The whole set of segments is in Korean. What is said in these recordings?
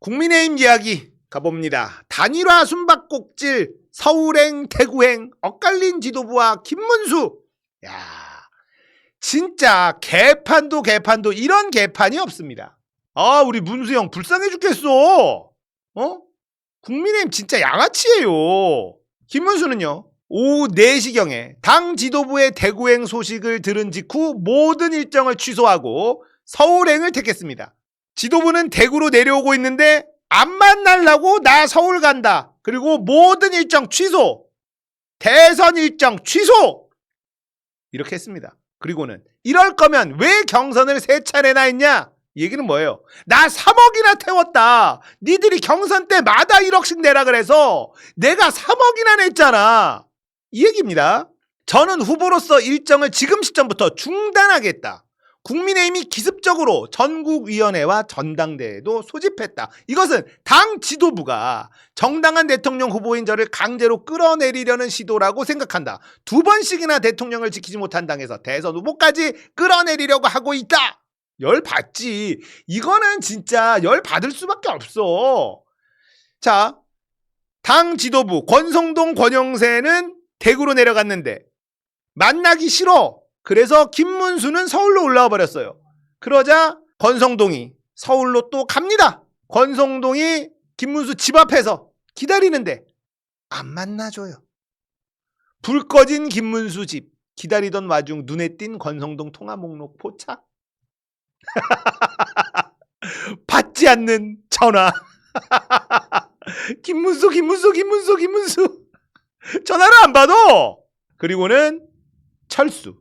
국민의힘 이야기 가봅니다. 단일화 숨바꼭질 서울행 대구행 엇갈린 지도부와 김문수. 야, 진짜 개판도 이런 개판이 없습니다. 아, 우리 문수 형 불쌍해 죽겠어. 국민의힘 진짜 양아치예요. 김문수는요, 오후 4시경에 당 지도부의 대구행 소식을 들은 직후 모든 일정을 취소하고 서울행을 택했습니다. 지도부는 대구로 내려오고 있는데 안 만나려고 나 서울 간다. 그리고 모든 일정 취소. 대선 일정 취소. 이렇게 했습니다. 그리고는 이럴 거면 왜 경선을 3차례나 했냐? 이 얘기는 뭐예요? 나 3억이나 태웠다. 니들이 경선 때마다 1억씩 내라 그래서 내가 3억이나 냈잖아. 이 얘기입니다. 저는 후보로서 일정을 지금 시점부터 중단하겠다. 국민의힘이 기습적으로 전국위원회와 전당대회도 소집했다. 이것은 당 지도부가 정당한 대통령 후보인 저를 강제로 끌어내리려는 시도라고 생각한다. 2번씩이나 대통령을 지키지 못한 당에서 대선 후보까지 끌어내리려고 하고 있다. 열 받지. 이거는 진짜 열 받을 수밖에 없어. 자, 당 지도부 권성동, 권영세는 대구로 내려갔는데 만나기 싫어. 그래서 김문수는 서울로 올라와 버렸어요. 그러자 권성동이 서울로 또 갑니다. 권성동이 김문수 집 앞에서 기다리는데 안 만나줘요. 불 꺼진 김문수 집 기다리던 와중 눈에 띈 권성동 통화 목록 포착. 받지 않는 전화. 김문수 전화를 안 받아. 그리고는 철수.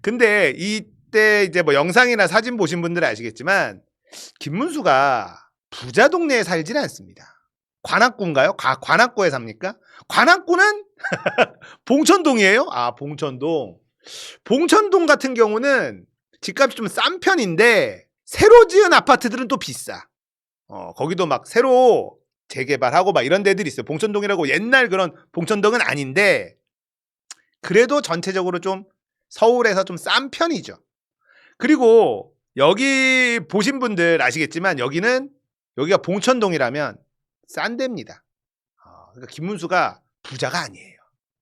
근데 이때 이제 뭐 영상이나 사진 보신 분들은 아시겠지만 김문수가 부자 동네에 살지는 않습니다. 관악구인가요? 관악구에 삽니까? 관악구는 봉천동이에요? 아, 봉천동. 봉천동 같은 경우는 집값이 좀 싼 편인데 새로 지은 아파트들은 또 비싸. 거기도 막 새로 재개발하고 막 이런 데들이 있어요. 봉천동이라고 옛날 그런 봉천동은 아닌데 그래도 전체적으로 좀 서울에서 좀 싼 편이죠. 그리고 여기 보신 분들 아시겠지만 여기가 봉천동이라면 싼 데입니다. 그러니까 김문수가 부자가 아니에요.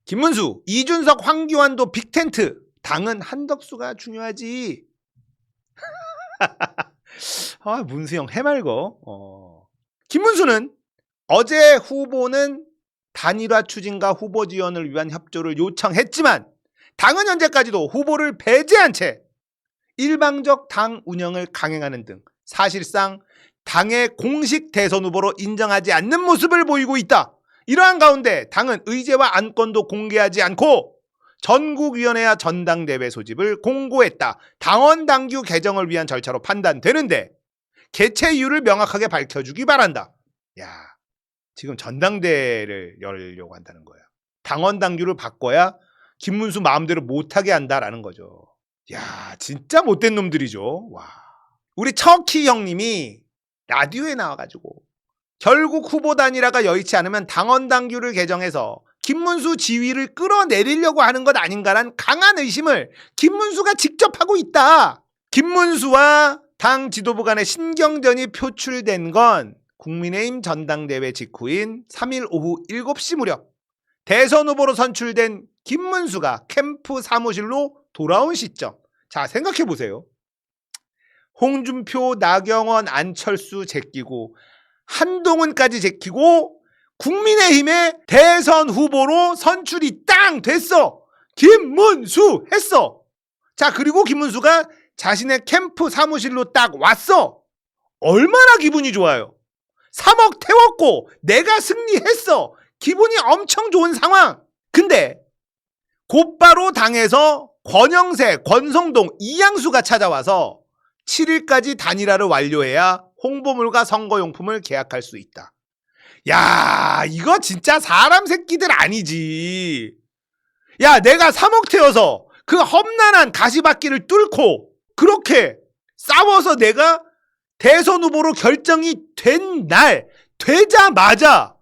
김문수, 이준석, 황교안도 빅텐트. 당은 한덕수가 중요하지. 아, 문수형 해말고. 김문수는 어제 후보는 단일화 추진과 후보 지원을 위한 협조를 요청했지만 당은 현재까지도 후보를 배제한 채 일방적 당 운영을 강행하는 등 사실상 당의 공식 대선 후보로 인정하지 않는 모습을 보이고 있다. 이러한 가운데 당은 의제와 안건도 공개하지 않고 전국위원회와 전당대회 소집을 공고했다. 당원 당규 개정을 위한 절차로 판단되는데 개최 이유를 명확하게 밝혀주기 바란다. 야, 지금 전당대회를 열려고 한다는 거야. 당원 당규를 바꿔야 김문수 마음대로 못하게 한다라는 거죠. 야, 진짜 못된 놈들이죠. 와. 우리 척희 형님이 라디오에 나와가지고 결국 후보 단일화가 여의치 않으면 당원 당규를 개정해서 김문수 지위를 끌어내리려고 하는 것 아닌가란 강한 의심을 김문수가 직접 하고 있다. 김문수와 당 지도부 간의 신경전이 표출된 건 국민의힘 전당대회 직후인 3일 오후 7시 무렵 대선 후보로 선출된 김문수가 캠프 사무실로 돌아온 시점. 자, 생각해보세요. 홍준표, 나경원, 안철수 제끼고 한동훈까지 제끼고 국민의힘의 대선 후보로 선출이 땅 됐어. 김문수 했어. 자, 그리고 김문수가 자신의 캠프 사무실로 딱 왔어. 얼마나 기분이 좋아요. 3억 태웠고 내가 승리했어. 기분이 엄청 좋은 상황. 근데 곧바로 당에서 권영세, 권성동, 이양수가 찾아와서 7일까지 단일화를 완료해야 홍보물과 선거용품을 계약할 수 있다. 야, 이거 진짜 사람 새끼들 아니지. 야, 내가 3억 태워서 그 험난한 가시밭길을 뚫고 그렇게 싸워서 내가 대선 후보로 결정이 된 날 되자마자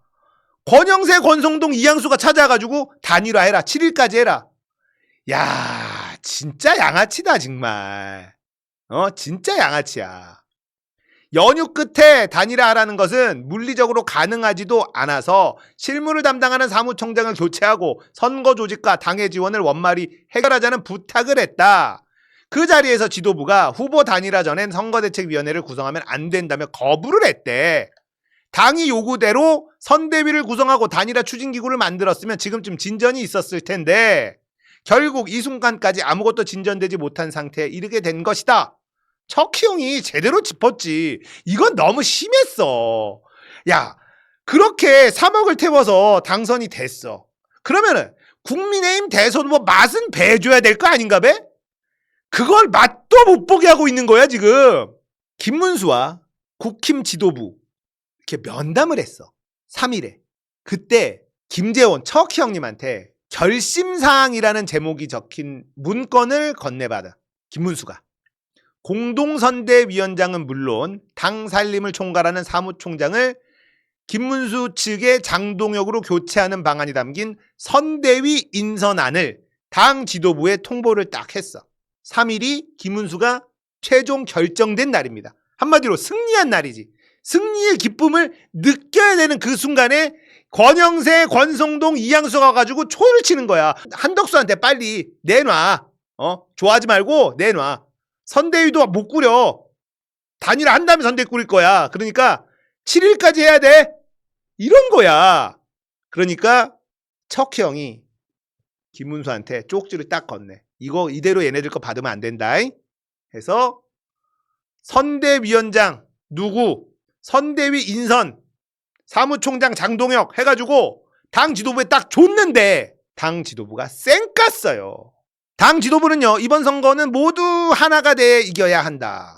권영세, 권성동, 이양수가 찾아가지고 단일화해라. 7일까지 해라. 야, 진짜 양아치다 정말. 진짜 양아치야. 연휴 끝에 단일화하라는 것은 물리적으로 가능하지도 않아서 실무를 담당하는 사무총장을 교체하고 선거 조직과 당의 지원을 원만히 해결하자는 부탁을 했다. 그 자리에서 지도부가 후보 단일화 전엔 선거대책위원회를 구성하면 안 된다며 거부를 했대. 당이 요구대로 선대위를 구성하고 단일화 추진기구를 만들었으면 지금쯤 진전이 있었을 텐데 결국 이 순간까지 아무것도 진전되지 못한 상태에 이르게 된 것이다. 척희 형이 제대로 짚었지. 이건 너무 심했어. 야, 그렇게 3억을 태워서 당선이 됐어. 그러면은 국민의힘 대선 후보 맛은 배줘야 될 거 아닌가 배? 그걸 맛도 못 보게 하고 있는 거야 지금. 김문수와 국힘 지도부 이렇게 면담을 했어. 3일에. 그때 김재원 척희 형님한테 결심사항이라는 제목이 적힌 문건을 건네받아. 김문수가. 공동선대위원장은 물론 당 살림을 총괄하는 사무총장을 김문수 측의 장동혁으로 교체하는 방안이 담긴 선대위 인선안을 당 지도부에 통보를 딱 했어. 3일이 김문수가 최종 결정된 날입니다. 한마디로 승리한 날이지. 승리의 기쁨을 느껴야 되는 그 순간에 권영세, 권성동, 이양수가 가가지고 초를 치는 거야. 한덕수한테 빨리 내놔. 좋아하지 말고 내놔. 선대위도 못 꾸려. 단일화 한 다음에 선대위 꾸릴 거야. 그러니까 7일까지 해야 돼. 이런 거야. 그러니까 척희 형이 김문수한테 쪽지를 딱 건네. 이거 이대로 얘네들 거 받으면 안 된다. 해서 선대위원장 누구, 선대위 인선, 사무총장 장동혁 해가지고 당 지도부에 딱 줬는데 당 지도부가 쌩 깠어요. 당 지도부는요, 이번 선거는 모두 하나가 돼 이겨야 한다.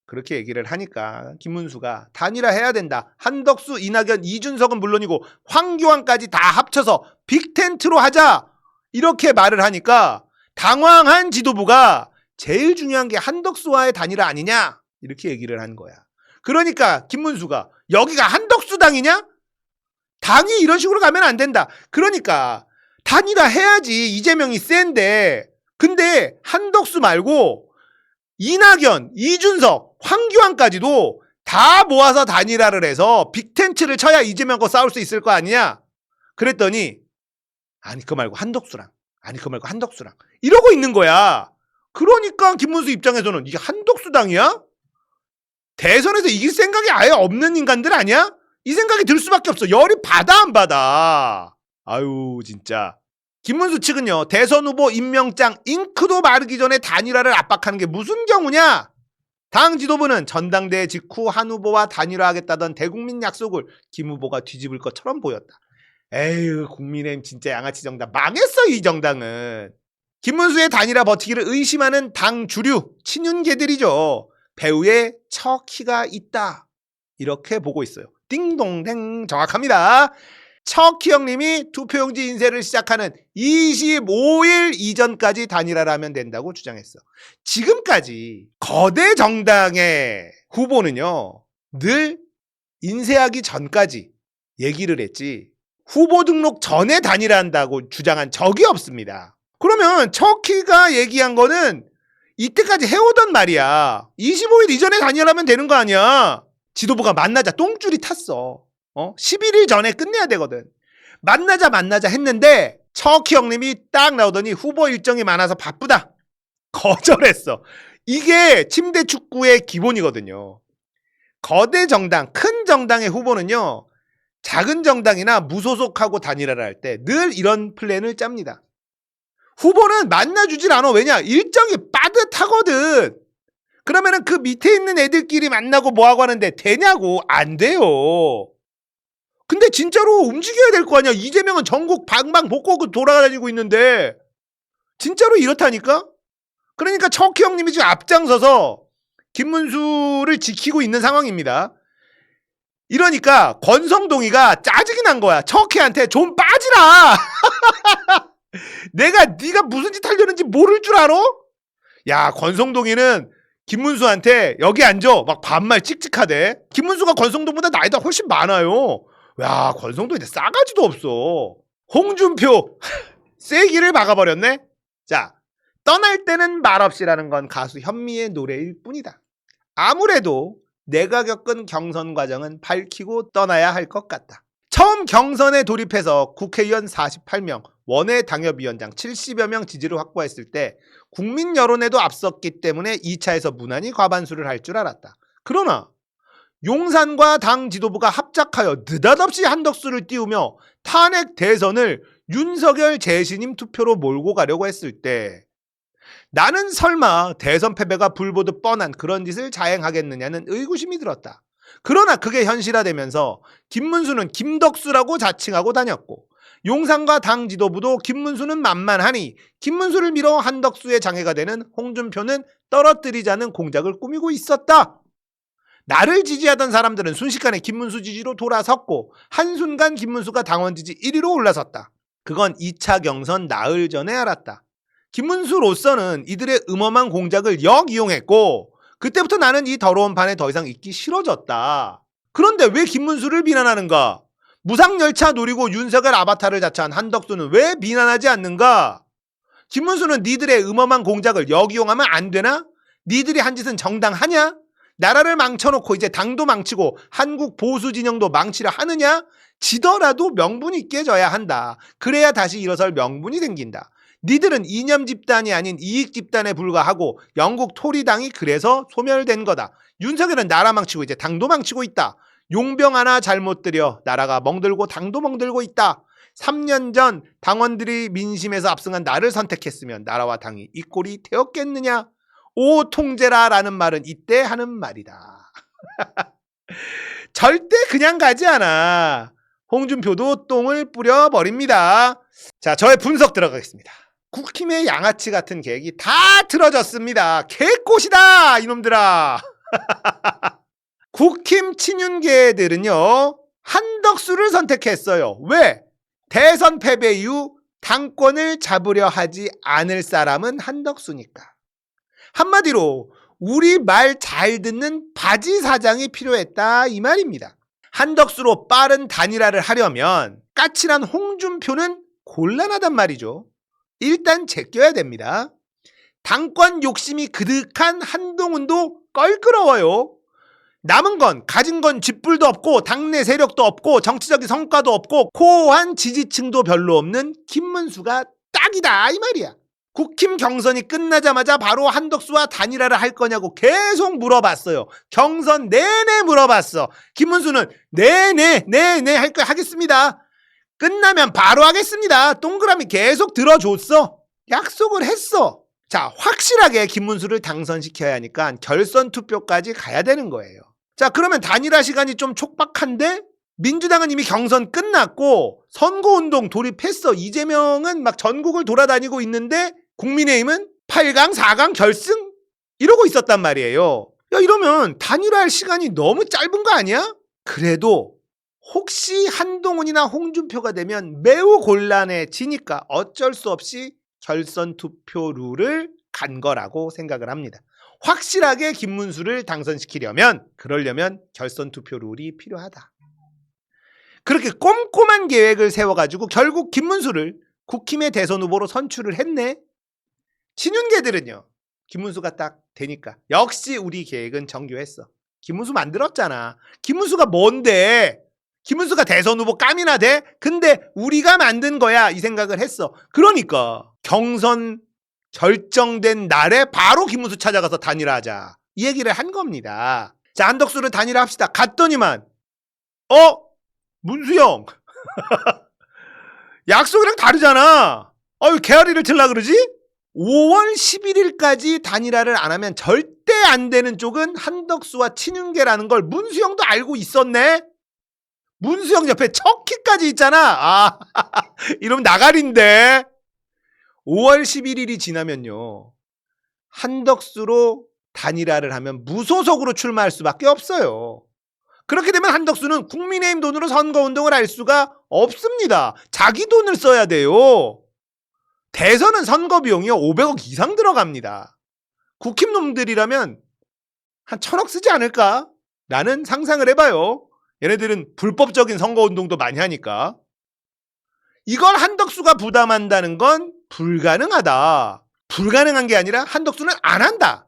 그렇게 얘기를 하니까 김문수가 단일화 해야 된다. 한덕수, 이낙연, 이준석은 물론이고 황교안까지 다 합쳐서 빅텐트로 하자. 이렇게 말을 하니까 당황한 지도부가 제일 중요한 게 한덕수와의 단일화 아니냐? 이렇게 얘기를 한 거야. 그러니까 김문수가 여기가 한덕수 당이냐? 당이 이런 식으로 가면 안 된다. 그러니까 단일화 해야지. 이재명이 센데. 근데 한덕수 말고 이낙연, 이준석, 황교안까지도 다 모아서 단일화를 해서 빅텐트를 쳐야 이재명과 싸울 수 있을 거 아니냐? 그랬더니 아니 그거 말고 한덕수랑, 아니 그거 말고 한덕수랑 이러고 있는 거야. 그러니까 김문수 입장에서는 이게 한덕수 당이야? 대선에서 이길 생각이 아예 없는 인간들 아니야? 이 생각이 들 수밖에 없어. 열이 받아 안 받아? 아유 진짜. 김문수 측은요, 대선 후보 임명장 잉크도 마르기 전에 단일화를 압박하는 게 무슨 경우냐? 당 지도부는 전당대회 직후 한 후보와 단일화하겠다던 대국민 약속을 김 후보가 뒤집을 것처럼 보였다. 에휴, 국민의힘 진짜 양아치 정당. 망했어 이 정당은. 김문수의 단일화 버티기를 의심하는 당 주류 친윤계들이죠. 배우의 척희가 있다. 이렇게 보고 있어요. 띵동댕 정확합니다. 척희 형님이 투표용지 인쇄를 시작하는 25일 이전까지 단일화를 하면 된다고 주장했어. 지금까지 거대 정당의 후보는요, 늘 인쇄하기 전까지 얘기를 했지 후보 등록 전에 단일화한다고 주장한 적이 없습니다. 그러면 척희가 얘기한 거는 이때까지 해오던 말이야. 25일 이전에 단일화하면 되는 거 아니야. 지도부가 만나자 똥줄이 탔어. 11일 전에 끝내야 되거든. 만나자 했는데 척희 형님이 딱 나오더니 후보 일정이 많아서 바쁘다. 거절했어. 이게 침대 축구의 기본이거든요. 거대 정당, 큰 정당의 후보는요, 작은 정당이나 무소속하고 단일화를 할 때 늘 이런 플랜을 짭니다. 후보는 만나주질 않아. 왜냐? 일정이 빠듯하거든. 그러면은 그 밑에 있는 애들끼리 만나고 뭐하고 하는데 되냐고. 안 돼요. 근데 진짜로 움직여야 될 거 아니야. 이재명은 전국 방방곡곡 돌아다니고 있는데 진짜로 이렇다니까? 그러니까 척희 형님이 지금 앞장서서 김문수를 지키고 있는 상황입니다. 이러니까 권성동이가 짜증이 난 거야. 척희한테 좀 빠지라. 네가 무슨 짓 하려는지 모를 줄 알아? 야, 권성동이는 김문수한테 여기 앉아 막 반말 찍찍하대. 김문수가 권성동보다 나이가 훨씬 많아요. 야, 권성동이 싸가지도 없어. 홍준표 쐐기를 막아버렸네. 자, 떠날 때는 말없이라는 건 가수 현미의 노래일 뿐이다. 아무래도 내가 겪은 경선 과정은 밝히고 떠나야 할 것 같다. 처음 경선에 돌입해서 국회의원 48명, 원외 당협위원장 70여 명 지지를 확보했을 때 국민 여론에도 앞섰기 때문에 2차에서 무난히 과반수를 할 줄 알았다. 그러나 용산과 당 지도부가 합작하여 느닷없이 한덕수를 띄우며 탄핵 대선을 윤석열 재신임 투표로 몰고 가려고 했을 때 나는 설마 대선 패배가 불보듯 뻔한 그런 짓을 자행하겠느냐는 의구심이 들었다. 그러나 그게 현실화되면서 김문수는 김덕수라고 자칭하고 다녔고 용산과 당 지도부도 김문수는 만만하니 김문수를 밀어 한덕수의 장애가 되는 홍준표는 떨어뜨리자는 공작을 꾸미고 있었다. 나를 지지하던 사람들은 순식간에 김문수 지지로 돌아섰고 한순간 김문수가 당원 지지 1위로 올라섰다. 그건 2차 경선 나흘 전에 알았다. 김문수로서는 이들의 음험한 공작을 역이용했고 그때부터 나는 이 더러운 판에 더 이상 있기 싫어졌다. 그런데 왜 김문수를 비난하는가? 무상열차 노리고 윤석열 아바타를 자처한 한덕수는 왜 비난하지 않는가? 김문수는 니들의 음험한 공작을 역이용하면 안 되나? 니들이 한 짓은 정당하냐? 나라를 망쳐놓고 이제 당도 망치고 한국 보수 진영도 망치려 하느냐? 지더라도 명분이 있게 져야 한다. 그래야 다시 일어설 명분이 생긴다. 니들은 이념 집단이 아닌 이익 집단에 불과하고 영국 토리당이 그래서 소멸된 거다. 윤석열은 나라 망치고 이제 당도 망치고 있다. 용병 하나 잘못 들여 나라가 멍들고 당도 멍들고 있다. 3년 전 당원들이 민심에서 압승한 나를 선택했으면 나라와 당이 이 꼴이 되었겠느냐? 오 통제라 라는 말은 이때 하는 말이다. 절대 그냥 가지 않아. 홍준표도 똥을 뿌려버립니다. 자, 저의 분석 들어가겠습니다. 국힘의 양아치 같은 계획이 다 틀어졌습니다. 개꽃이다 이놈들아. 국힘 친윤계들은요 한덕수를 선택했어요. 왜? 대선 패배 이후 당권을 잡으려 하지 않을 사람은 한덕수니까. 한마디로 우리 말 잘 듣는 바지 사장이 필요했다 이 말입니다. 한덕수로 빠른 단일화를 하려면 까칠한 홍준표는 곤란하단 말이죠. 일단 제껴야 됩니다. 당권 욕심이 그득한 한동훈도 껄끄러워요. 남은 건 가진 건 쥐뿔도 없고 당내 세력도 없고 정치적인 성과도 없고 코어한 지지층도 별로 없는 김문수가 딱이다 이 말이야. 국힘 경선이 끝나자마자 바로 한덕수와 단일화를 할 거냐고 계속 물어봤어요. 경선 내내 물어봤어. 김문수는 네네 하겠습니다. 끝나면 바로 하겠습니다. 동그라미 계속 들어줬어. 약속을 했어. 자, 확실하게 김문수를 당선시켜야 하니까 결선 투표까지 가야 되는 거예요. 자, 그러면 단일화 시간이 좀 촉박한데 민주당은 이미 경선 끝났고 선거운동 돌입했어. 이재명은 막 전국을 돌아다니고 있는데 국민의힘은 8강, 4강 결승? 이러고 있었단 말이에요. 야, 이러면 단일화할 시간이 너무 짧은 거 아니야? 그래도 혹시 한동훈이나 홍준표가 되면 매우 곤란해지니까 어쩔 수 없이 결선 투표 룰을 간 거라고 생각을 합니다. 확실하게 김문수를 당선시키려면 그러려면 결선 투표 룰이 필요하다. 그렇게 꼼꼼한 계획을 세워가지고 결국 김문수를 국힘의 대선 후보로 선출을 했네. 친윤계들은요. 김문수가 딱 되니까 역시 우리 계획은 정교했어. 김문수 만들었잖아. 김문수가 뭔데? 김문수가 대선 후보 깜이나 돼? 근데 우리가 만든 거야 이 생각을 했어. 그러니까 경선 결정된 날에 바로 김문수 찾아가서 단일화하자 이 얘기를 한 겁니다. 자, 한덕수를 단일화합시다. 갔더니만 문수 형 약속이랑 다르잖아. 왜 개활이를 틀라 그러지? 5월 11일까지 단일화를 안 하면 절대 안 되는 쪽은 한덕수와 친윤계라는 걸 문수 형도 알고 있었네. 문수 형 옆에 척키까지 있잖아. 이러면 나가린데. 5월 11일이 지나면요. 한덕수로 단일화를 하면 무소속으로 출마할 수밖에 없어요. 그렇게 되면 한덕수는 국민의힘 돈으로 선거운동을 할 수가 없습니다. 자기 돈을 써야 돼요. 대선은 선거 비용이 500억 이상 들어갑니다. 국힘 놈들이라면 한 1000억 쓰지 않을까? 라는 상상을 해봐요. 얘네들은 불법적인 선거운동도 많이 하니까. 이걸 한덕수가 부담한다는 건 불가능하다. 불가능한 게 아니라 한덕수는 안 한다.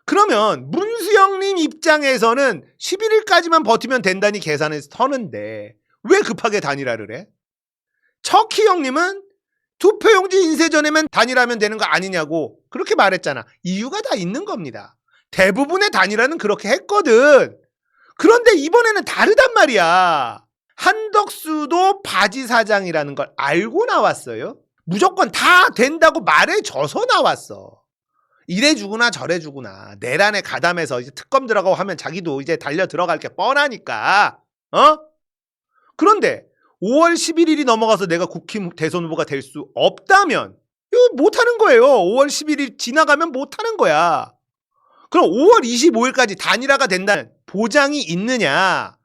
그러면 문수영님 입장에서는 11일까지만 버티면 된다니 계산을 서는데 왜 급하게 단일화를 해? 척희 형님은 투표용지 인쇄 전에만 단일화하면 되는 거 아니냐고 그렇게 말했잖아. 이유가 다 있는 겁니다. 대부분의 단일화는 그렇게 했거든. 그런데 이번에는 다르단 말이야. 한덕수도 바지 사장이라는 걸 알고 나왔어요. 무조건 다 된다고 말해줘서 나왔어. 이래주구나 저래주구나. 내란에 가담해서 이제 특검 들어가고 하면 자기도 이제 달려 들어갈 게 뻔하니까. 그런데 5월 11일이 넘어가서 내가 국힘 대선 후보가 될 수 없다면 이거 못하는 거예요. 5월 11일 지나가면 못하는 거야. 그럼 5월 25일까지 단일화가 된다는 보장이 있느냐?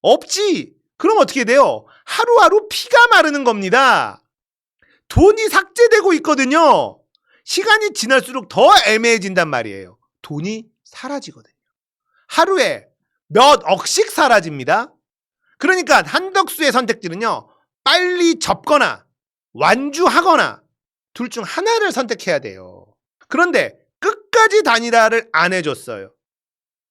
없지. 그럼 어떻게 돼요? 하루하루 피가 마르는 겁니다. 돈이 삭제되고 있거든요. 시간이 지날수록 더 애매해진단 말이에요. 돈이 사라지거든요. 하루에 몇 억씩 사라집니다. 그러니까 한덕수의 선택지는요. 빨리 접거나 완주하거나 둘 중 하나를 선택해야 돼요. 그런데 끝까지 단일화를 안 해줬어요.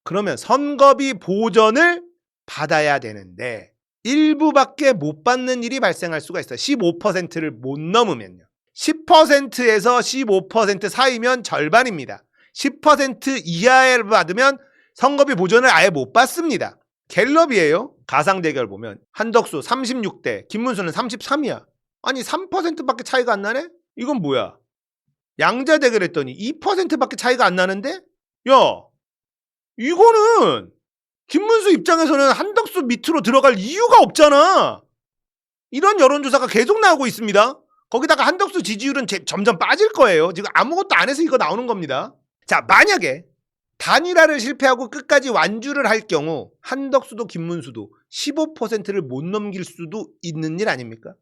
그러면 선거비 보전을 받아야 되는데 일부밖에 못 받는 일이 발생할 수가 있어요. 15%를 못 넘으면요. 10%에서 15% 사이면 절반입니다. 10% 이하를 받으면 선거비 보전을 아예 못 받습니다. 갤럽이에요. 가상대결 보면 한덕수 36대, 김문수는 33이야. 아니 3%밖에 차이가 안 나네? 이건 뭐야? 양자 대결했더니 2%밖에 차이가 안 나는데? 야, 이거는 김문수 입장에서는 한덕수 밑으로 들어갈 이유가 없잖아. 이런 여론조사가 계속 나오고 있습니다. 거기다가 한덕수 지지율은 점점 빠질 거예요. 지금 아무것도 안 해서 이거 나오는 겁니다. 자, 만약에 단일화를 실패하고 끝까지 완주를 할 경우 한덕수도 김문수도 15%를 못 넘길 수도 있는 일 아닙니까?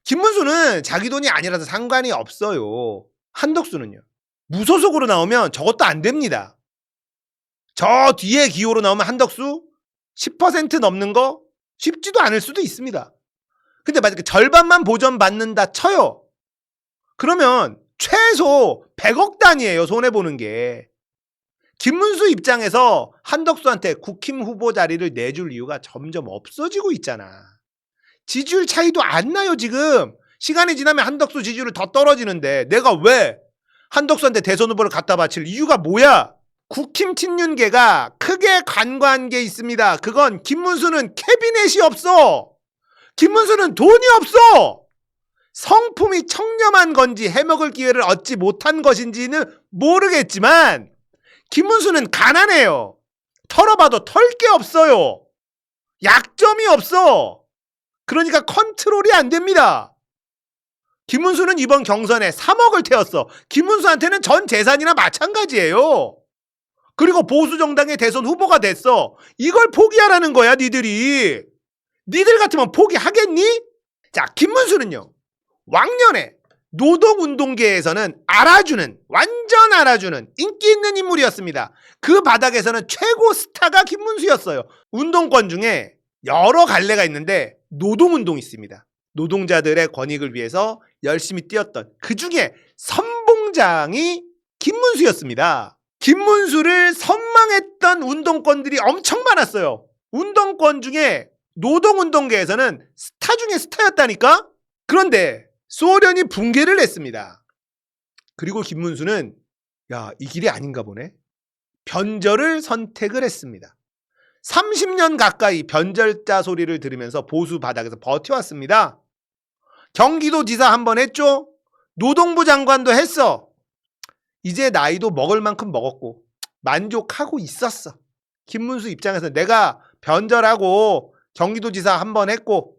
김문수는 자기 돈이 아니라서 상관이 없어요. 한덕수는요. 무소속으로 나오면 저것도 안 됩니다. 저 뒤에 기호로 나오면 한덕수 10% 넘는 거 쉽지도 않을 수도 있습니다. 근데 만약에 절반만 보전받는다 쳐요. 그러면 최소 100억 단위예요. 손해보는 게. 김문수 입장에서 한덕수한테 국힘 후보 자리를 내줄 이유가 점점 없어지고 있잖아. 지지율 차이도 안 나요 지금. 시간이 지나면 한덕수 지지율이 더 떨어지는데 내가 왜 한덕수한테 대선 후보를 갖다 바칠 이유가 뭐야? 국힘 친윤계가 크게 간과한 게 있습니다. 그건 김문수는 캐비넷이 없어. 김문수는 돈이 없어. 성품이 청렴한 건지 해먹을 기회를 얻지 못한 것인지는 모르겠지만 김문수는 가난해요. 털어봐도 털 게 없어요. 약점이 없어. 그러니까 컨트롤이 안 됩니다. 김문수는 이번 경선에 3억을 태웠어. 김문수한테는 전 재산이나 마찬가지예요. 그리고 보수정당의 대선 후보가 됐어. 이걸 포기하라는 거야 니들이. 니들 같으면 포기하겠니? 자, 김문수는요. 왕년에 노동운동계에서는 완전 알아주는 인기 있는 인물이었습니다. 그 바닥에서는 최고 스타가 김문수였어요. 운동권 중에 여러 갈래가 있는데 노동운동이 있습니다. 노동자들의 권익을 위해서 열심히 뛰었던 그 중에 선봉장이 김문수였습니다. 김문수를 선망했던 운동권들이 엄청 많았어요. 운동권 중에 노동운동계에서는 스타 중에 스타였다니까? 그런데 소련이 붕괴를 했습니다. 그리고 김문수는 이 길이 아닌가 보네. 변절을 선택을 했습니다. 30년 가까이 변절자 소리를 들으면서 보수 바닥에서 버텨왔습니다. 경기도지사 한번 했죠. 노동부 장관도 했어. 이제 나이도 먹을 만큼 먹었고 만족하고 있었어. 김문수 입장에서 내가 변절하고 경기도지사 한번 했고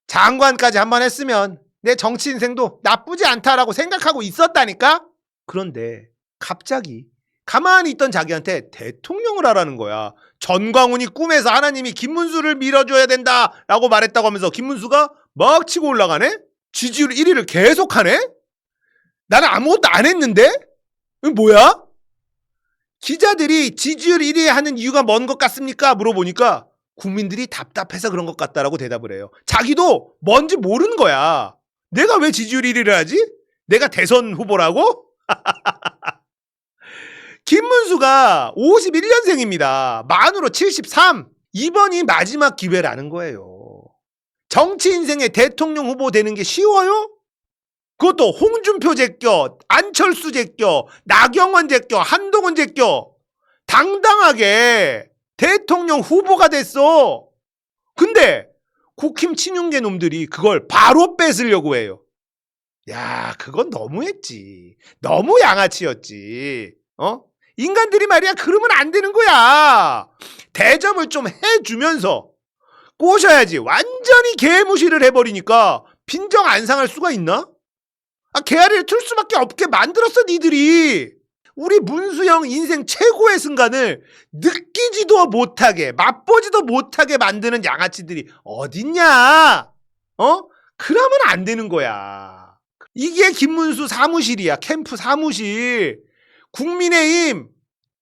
장관까지 한번 했으면 내 정치 인생도 나쁘지 않다라고 생각하고 있었다니까. 그런데 갑자기 가만히 있던 자기한테 대통령을 하라는 거야. 전광훈이 꿈에서 하나님이 김문수를 밀어줘야 된다라고 말했다고 하면서 김문수가 막 치고 올라가네? 지지율 1위를 계속하네? 나는 아무것도 안 했는데? 이거 뭐야? 기자들이 지지율 1위 하는 이유가 뭔 것 같습니까? 물어보니까 국민들이 답답해서 그런 것 같다라고 대답을 해요. 자기도 뭔지 모르는 거야. 내가 왜 지지율 1위를 하지? 내가 대선 후보라고? 김문수가 51년생입니다. 만으로 73. 이번이 마지막 기회라는 거예요. 정치 인생에 대통령 후보 되는 게 쉬워요? 그것도 홍준표 제껴, 안철수 제껴, 나경원 제껴, 한동훈 제껴 당당하게 대통령 후보가 됐어. 근데 국힘 친윤계 놈들이 그걸 바로 뺏으려고 해요. 야, 그건 너무했지. 너무 양아치였지. 인간들이 말이야 그러면 안 되는 거야. 대접을 좀 해주면서 꼬셔야지. 완전히 개무시를 해버리니까 빈정 안 상할 수가 있나? 개아리를 틀 수밖에 없게 만들었어 니들이. 우리 문수영 인생 최고의 순간을 느끼지도 못하게 맛보지도 못하게 만드는 양아치들이 어딨냐? 그러면 안 되는 거야. 이게 김문수 사무실이야. 캠프 사무실. 국민의힘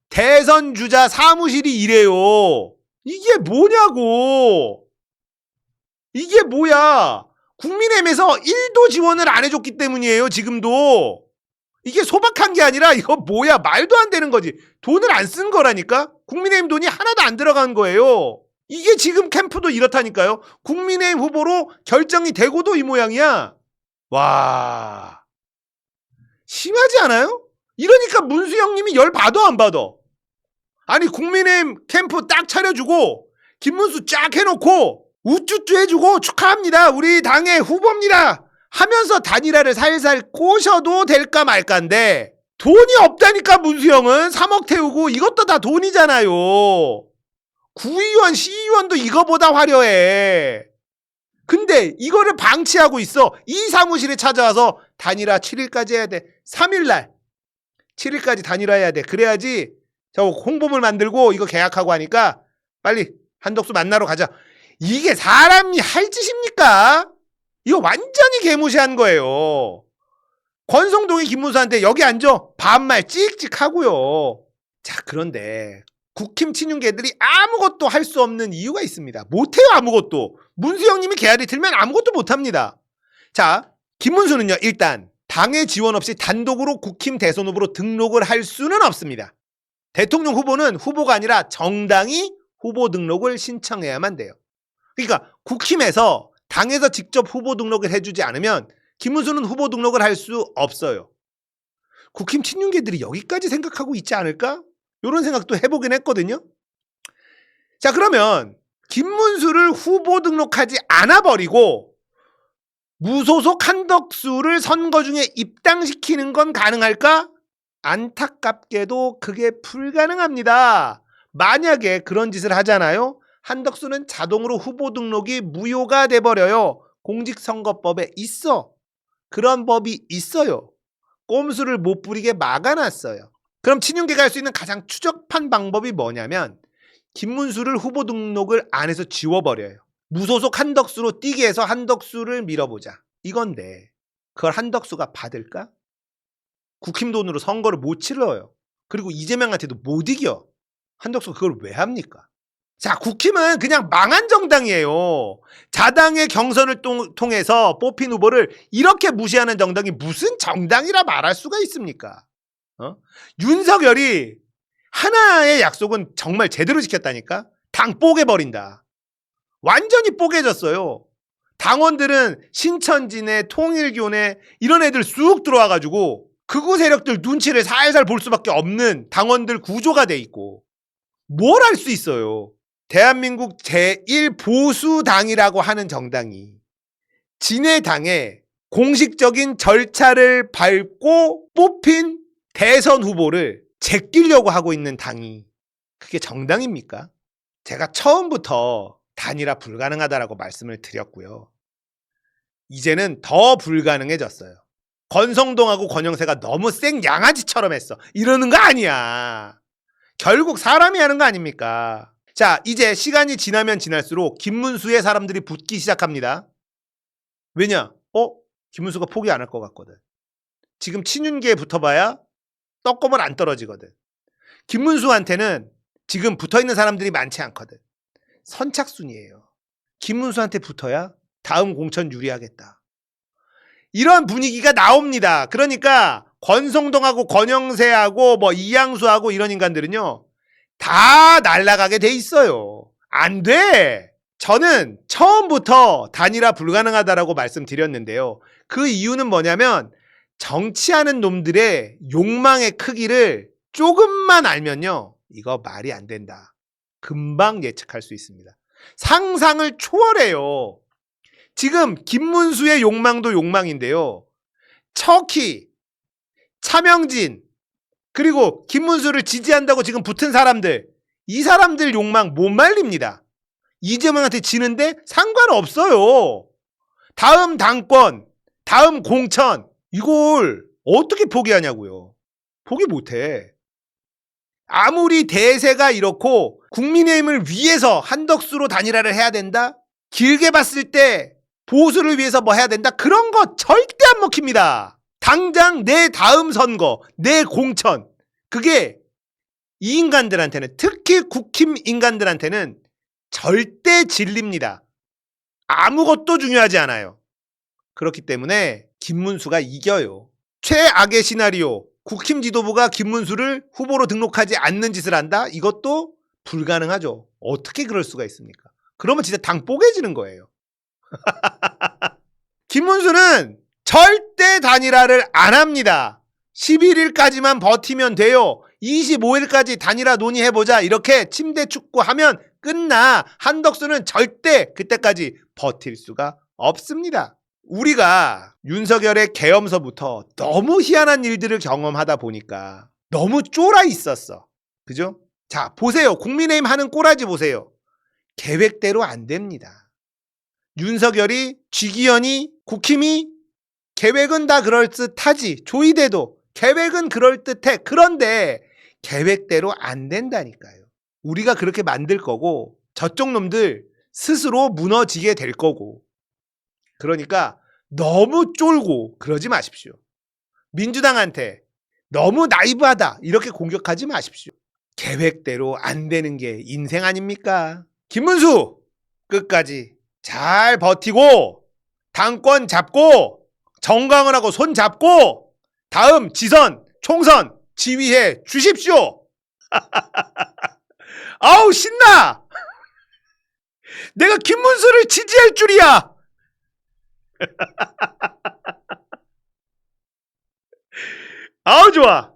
대선 주자 사무실이 이래요. 이게 뭐냐고. 이게 뭐야. 국민의힘에서 1도 지원을 안 해줬기 때문이에요. 지금도. 이게 소박한 게 아니라 이거 뭐야. 말도 안 되는 거지. 돈을 안 쓴 거라니까. 국민의힘 돈이 하나도 안 들어간 거예요. 이게 지금 캠프도 이렇다니까요. 국민의힘 후보로 결정이 되고도 이 모양이야. 와, 심하지 않아요? 이러니까 문수영님이 열 받아 안 받아? 아니 국민의힘 캠프 딱 차려주고 김문수 쫙 해놓고 우쭈쭈 해주고 축하합니다. 우리 당의 후보입니다. 하면서 단일화를 살살 꼬셔도 될까 말까인데 돈이 없다니까. 문수영은 3억 태우고 이것도 다 돈이잖아요. 구의원, 시의원도 이거보다 화려해. 근데 이거를 방치하고 있어. 이 사무실에 찾아와서 단일화 7일까지 해야 돼. 3일날 7일까지 단일화 해야 돼. 그래야지 저 홍보물 만들고 이거 계약하고 하니까 빨리 한덕수 만나러 가자. 이게 사람이 할 짓입니까? 이거 완전히 개무시한 거예요. 권성동이 김문수한테 여기 앉아. 반말 찍찍 하고요. 자, 그런데 국힘 친윤계들이 아무것도 할 수 없는 이유가 있습니다. 못해요. 아무것도. 문수영님이 개아리 틀면 아무것도 못합니다. 자, 김문수는요 일단 당의 지원 없이 단독으로 국힘 대선 후보로 등록을 할 수는 없습니다. 대통령 후보는 후보가 아니라 정당이 후보 등록을 신청해야만 돼요. 그러니까 국힘에서 당에서 직접 후보 등록을 해주지 않으면 김문수는 후보 등록을 할 수 없어요. 국힘 친윤계들이 여기까지 생각하고 있지 않을까? 이런 생각도 해보긴 했거든요. 자, 그러면 김문수를 후보 등록하지 않아버리고 무소속 한덕수를 선거 중에 입당시키는 건 가능할까? 안타깝게도 그게 불가능합니다. 만약에 그런 짓을 하잖아요. 한덕수는 자동으로 후보 등록이 무효가 돼버려요. 공직선거법에 있어. 그런 법이 있어요. 꼼수를 못 부리게 막아놨어요. 그럼 친윤계가 할 수 있는 가장 추적한 방법이 뭐냐면 김문수를 후보 등록을 안 해서 지워버려요. 무소속 한덕수로 뛰게 해서 한덕수를 밀어보자. 이건데 그걸 한덕수가 받을까? 국힘 돈으로 선거를 못 치러요. 그리고 이재명한테도 못 이겨. 한덕수가 그걸 왜 합니까? 자, 국힘은 그냥 망한 정당이에요. 자당의 경선을 통해서 뽑힌 후보를 이렇게 무시하는 정당이 무슨 정당이라 말할 수가 있습니까? 윤석열이 하나의 약속은 정말 제대로 지켰다니까? 당 뽀개버린다. 완전히 뽀개졌어요. 당원들은 신천지네 통일교네 이런 애들 쑥 들어와가지고 극우 세력들 눈치를 살살 볼 수밖에 없는 당원들 구조가 돼 있고 뭘 할 수 있어요. 대한민국 제1보수당이라고 하는 정당이 지네 당의 공식적인 절차를 밟고 뽑힌 대선 후보를 제끼려고 하고 있는 당이 그게 정당입니까? 제가 처음부터 단일화 불가능하다라고 말씀을 드렸고요. 이제는 더 불가능해졌어요. 권성동하고 권영세가 너무 생 양아지처럼 했어. 이러는 거 아니야. 결국 사람이 하는 거 아닙니까? 자, 이제 시간이 지나면 지날수록 김문수의 사람들이 붙기 시작합니다. 왜냐? 김문수가 포기 안 할 것 같거든. 지금 친윤계에 붙어봐야 떡고물 안 떨어지거든. 김문수한테는 지금 붙어있는 사람들이 많지 않거든. 선착순이에요. 김문수한테 붙어야 다음 공천 유리하겠다. 이런 분위기가 나옵니다. 그러니까 권성동하고 권영세하고 뭐 이양수하고 이런 인간들은요, 다 날아가게 돼 있어요. 안 돼. 저는 처음부터 단일화 불가능하다라고 말씀드렸는데요. 그 이유는 뭐냐면 정치하는 놈들의 욕망의 크기를 조금만 알면요, 이거 말이 안 된다. 금방 예측할 수 있습니다. 상상을 초월해요. 지금 김문수의 욕망도 욕망인데요. 척희, 차명진, 그리고 김문수를 지지한다고 지금 붙은 사람들, 이 사람들 욕망 못 말립니다. 이재명한테 지는데 상관없어요. 다음 당권, 다음 공천, 이걸 어떻게 포기하냐고요. 포기 못해. 아무리 대세가 이렇고 국민의힘을 위해서 한덕수로 단일화를 해야 된다? 길게 봤을 때 보수를 위해서 뭐 해야 된다? 그런 거 절대 안 먹힙니다. 당장 내 다음 선거, 내 공천, 그게 이 인간들한테는, 특히 국힘 인간들한테는 절대 진리입니다. 아무것도 중요하지 않아요. 그렇기 때문에 김문수가 이겨요. 최악의 시나리오, 국힘 지도부가 김문수를 후보로 등록하지 않는 짓을 한다? 이것도 불가능하죠. 어떻게 그럴 수가 있습니까? 그러면 진짜 당 뽀개지는 거예요. 김문수는 절대 단일화를 안 합니다. 11일까지만 버티면 돼요. 25일까지 단일화 논의해보자. 이렇게 침대 축구하면 끝나. 한덕수는 절대 그때까지 버틸 수가 없습니다. 우리가 윤석열의 계엄서부터 너무 희한한 일들을 경험하다 보니까 너무 쫄아 있었어. 그죠? 자, 보세요. 국민의힘 하는 꼬라지 보세요. 계획대로 안 됩니다. 윤석열이, 쥐기현이, 국힘이 계획은 다 그럴듯하지. 조이대도 계획은 그럴듯해. 그런데 계획대로 안 된다니까요. 우리가 그렇게 만들 거고 저쪽 놈들 스스로 무너지게 될 거고. 그러니까 너무 쫄고 그러지 마십시오. 민주당한테 너무 나이브하다 이렇게 공격하지 마십시오. 계획대로 안 되는 게 인생 아닙니까? 김문수 끝까지 잘 버티고 당권 잡고 정강을 하고 손 잡고 다음 지선, 총선 지휘해 주십시오. 아우 신나. 내가 김문수를 지지할 줄이야. 아우 좋아.